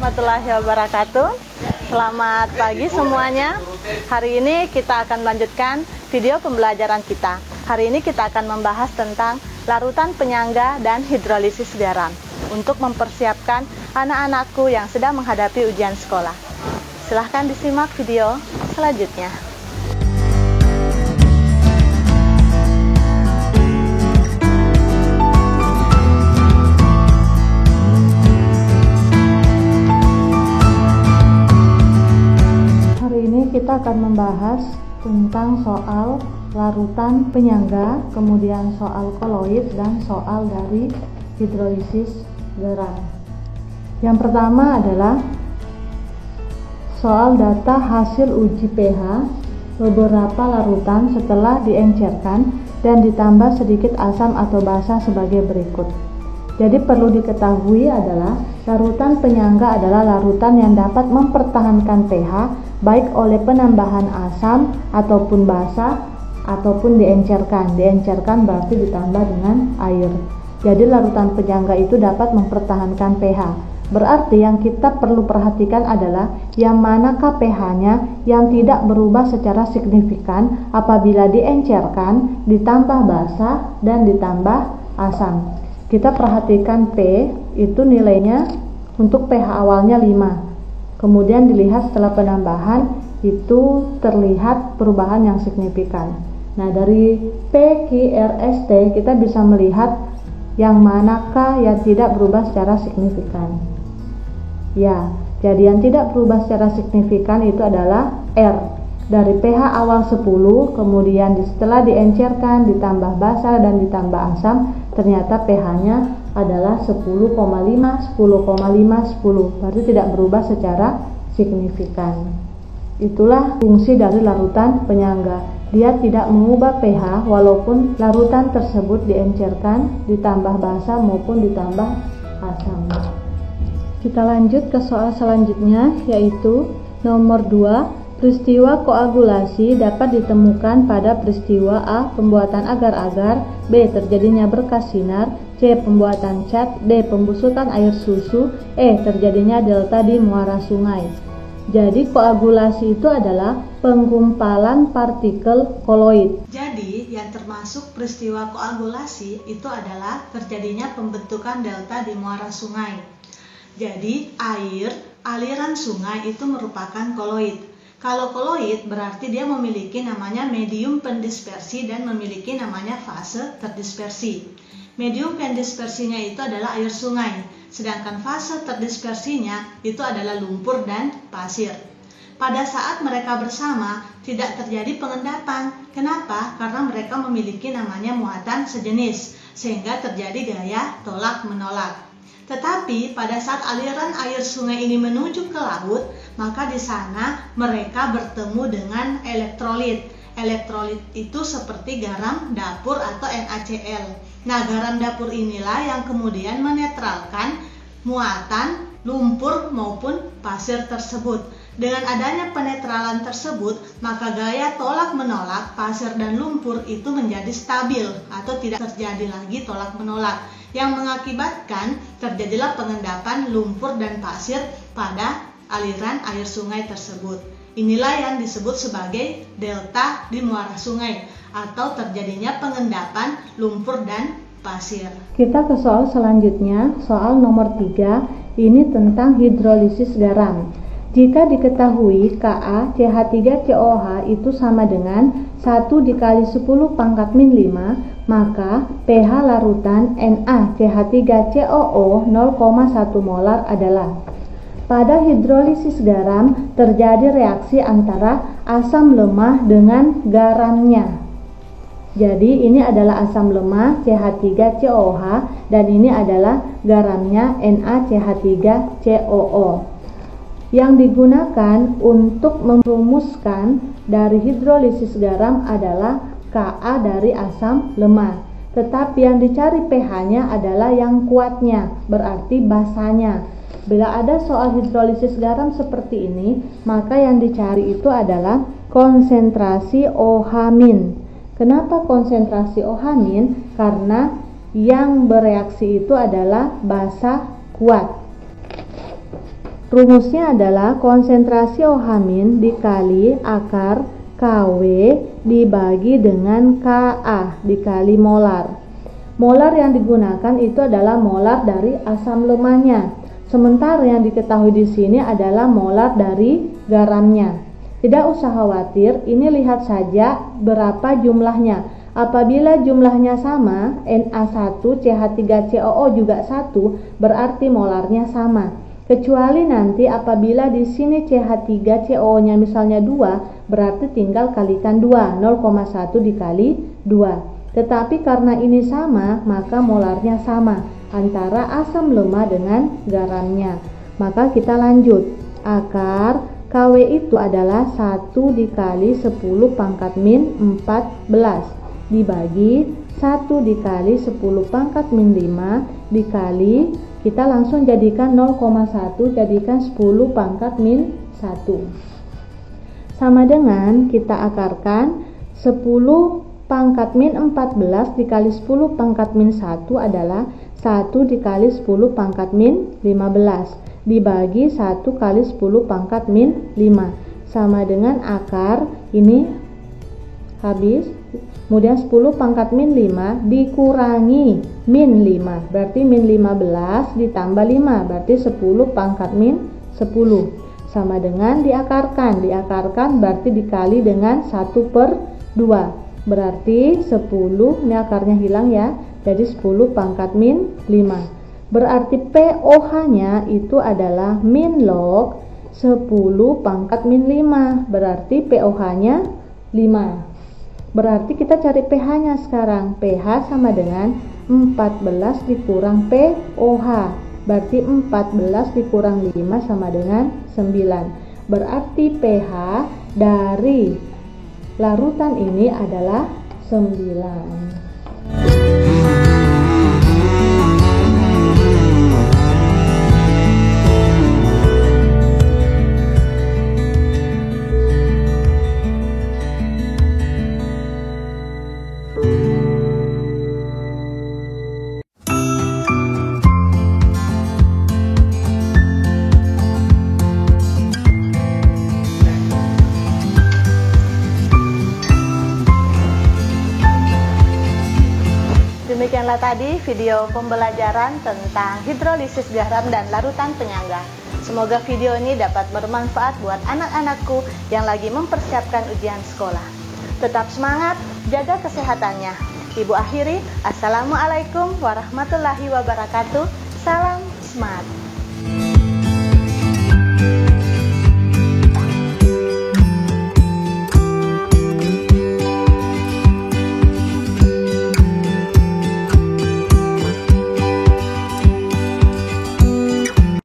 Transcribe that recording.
warahmatullahi wabarakatuh. Selamat pagi semuanya. Hari ini kita akan melanjutkan video pembelajaran kita. Hari ini kita akan membahas tentang larutan penyangga dan hidrolisis garam untuk mempersiapkan anak-anakku yang sedang menghadapi ujian sekolah. Silahkan disimak video selanjutnya. Kita akan membahas tentang soal larutan penyangga, kemudian soal koloid, dan soal dari hidrolisis garam. Yang pertama adalah soal data hasil uji pH beberapa larutan setelah diencerkan dan ditambah sedikit asam atau basa sebagai berikut. Jadi perlu diketahui adalah larutan penyangga adalah larutan yang dapat mempertahankan pH baik oleh penambahan asam ataupun basa ataupun diencerkan. Diencerkan berarti ditambah dengan air. Jadi larutan penyangga itu dapat mempertahankan pH. Berarti yang kita perlu perhatikan adalah yang manakah pH-nya yang tidak berubah secara signifikan apabila diencerkan, ditambah basa dan ditambah asam. Kita perhatikan P itu nilainya untuk pH awalnya 5. Kemudian dilihat setelah penambahan itu terlihat perubahan yang signifikan. Nah, dari P, Q, R, S, T kita bisa melihat yang manakah yang tidak berubah secara signifikan. Ya, jadi yang tidak berubah secara signifikan itu adalah R. Dari pH awal 10, kemudian setelah diencerkan, ditambah basa dan ditambah asam, ternyata pH-nya adalah 10,5, 10,5, 10. Berarti tidak berubah secara signifikan. Itulah fungsi dari larutan penyangga. Dia tidak mengubah pH walaupun larutan tersebut diencerkan, ditambah basa maupun ditambah asam. Kita lanjut ke soal selanjutnya, yaitu nomor 2. Peristiwa koagulasi dapat ditemukan pada peristiwa A. Pembuatan agar-agar, B. Terjadinya berkas sinar, C. Pembuatan cat, D. Pembusukan air susu, E. Terjadinya delta di muara sungai. Jadi koagulasi itu adalah penggumpalan partikel koloid. Jadi yang termasuk peristiwa koagulasi itu adalah terjadinya pembentukan delta di muara sungai. Jadi aliran sungai itu merupakan koloid. Kalau koloid berarti dia memiliki namanya medium pendispersi dan memiliki namanya fase terdispersi. Medium pendispersinya itu adalah air sungai, sedangkan fase terdispersinya itu adalah lumpur dan pasir. Pada saat mereka bersama tidak terjadi pengendapan. Kenapa? Karena mereka memiliki namanya muatan sejenis, sehingga terjadi gaya tolak-menolak. Tetapi pada saat aliran air sungai ini menuju ke laut, maka di sana mereka bertemu dengan elektrolit. Elektrolit itu seperti garam dapur atau NaCl. Nah, garam dapur inilah yang kemudian menetralkan muatan lumpur maupun pasir tersebut. Dengan adanya penetralan tersebut, maka gaya tolak-menolak pasir dan lumpur itu menjadi stabil atau tidak terjadi lagi tolak-menolak, yang mengakibatkan terjadilah pengendapan lumpur dan pasir pada aliran air sungai tersebut. Inilah yang disebut sebagai delta di muara sungai atau terjadinya pengendapan lumpur dan pasir. Kita ke soal selanjutnya, soal nomor 3, ini tentang hidrolisis garam. Jika diketahui KaCH3COH itu sama dengan 1 dikali 10 pangkat min 5, maka pH larutan NaCH3COO 0,1 molar adalah. Pada hidrolisis garam terjadi reaksi antara asam lemah dengan garamnya. Jadi ini adalah asam lemah CH3COH dan ini adalah garamnya NaCH3COO. Yang digunakan untuk merumuskan dari hidrolisis garam adalah Ka dari asam lemah. Tetapi yang dicari pH-nya adalah yang kuatnya, berarti basanya. Bila ada soal hidrolisis garam seperti ini, maka yang dicari itu adalah konsentrasi OH-. Kenapa konsentrasi OH-? Karena yang bereaksi itu adalah basa kuat. Rumusnya adalah konsentrasi OH- dikali akar Kw dibagi dengan Ka dikali molar. Molar yang digunakan itu adalah molar dari asam lemahnya. Sementara yang diketahui di sini adalah molar dari garamnya. Tidak usah khawatir, ini lihat saja berapa jumlahnya. Apabila jumlahnya sama, Na1CH3COO juga 1, berarti molarnya sama. Kecuali nanti apabila di sini CH3COO-nya misalnya 2, berarti tinggal kalikan 2, 0,1 dikali 2. Tetapi karena ini sama, maka molarnya sama antara asam lemah dengan garamnya. Maka kita lanjut. Akar Kw itu adalah 1 dikali 10 pangkat min 14 dibagi 1 dikali 10 pangkat min 5 dikali, kita langsung jadikan 0,1 jadikan 10 pangkat min 1 sama dengan kita akarkan 10 pangkat min 14 dikali 10 pangkat min 1 adalah 1 dikali 10 pangkat min 15 dibagi 1 kali 10 pangkat min 5 sama dengan akar ini habis, kemudian 10 pangkat min 5 dikurangi min 5, berarti min 15 ditambah 5, berarti 10 pangkat min 10 sama dengan diakarkan berarti dikali dengan 1/2, berarti 10, ini akarnya hilang ya, jadi 10 pangkat min 5, berarti POH nya itu adalah min log 10 pangkat min 5, berarti POH nya 5. Berarti kita cari pH-nya sekarang. pH sama dengan 14 dikurang POH. Berarti 14 dikurang 5 sama dengan 9. Berarti pH dari larutan ini adalah 9. Demikianlah tadi video pembelajaran tentang hidrolisis garam dan larutan penyangga. Semoga video ini dapat bermanfaat buat anak-anakku yang lagi mempersiapkan ujian sekolah. Tetap semangat, jaga kesehatannya. Ibu akhiri, Assalamualaikum warahmatullahi wabarakatuh. Salam smart.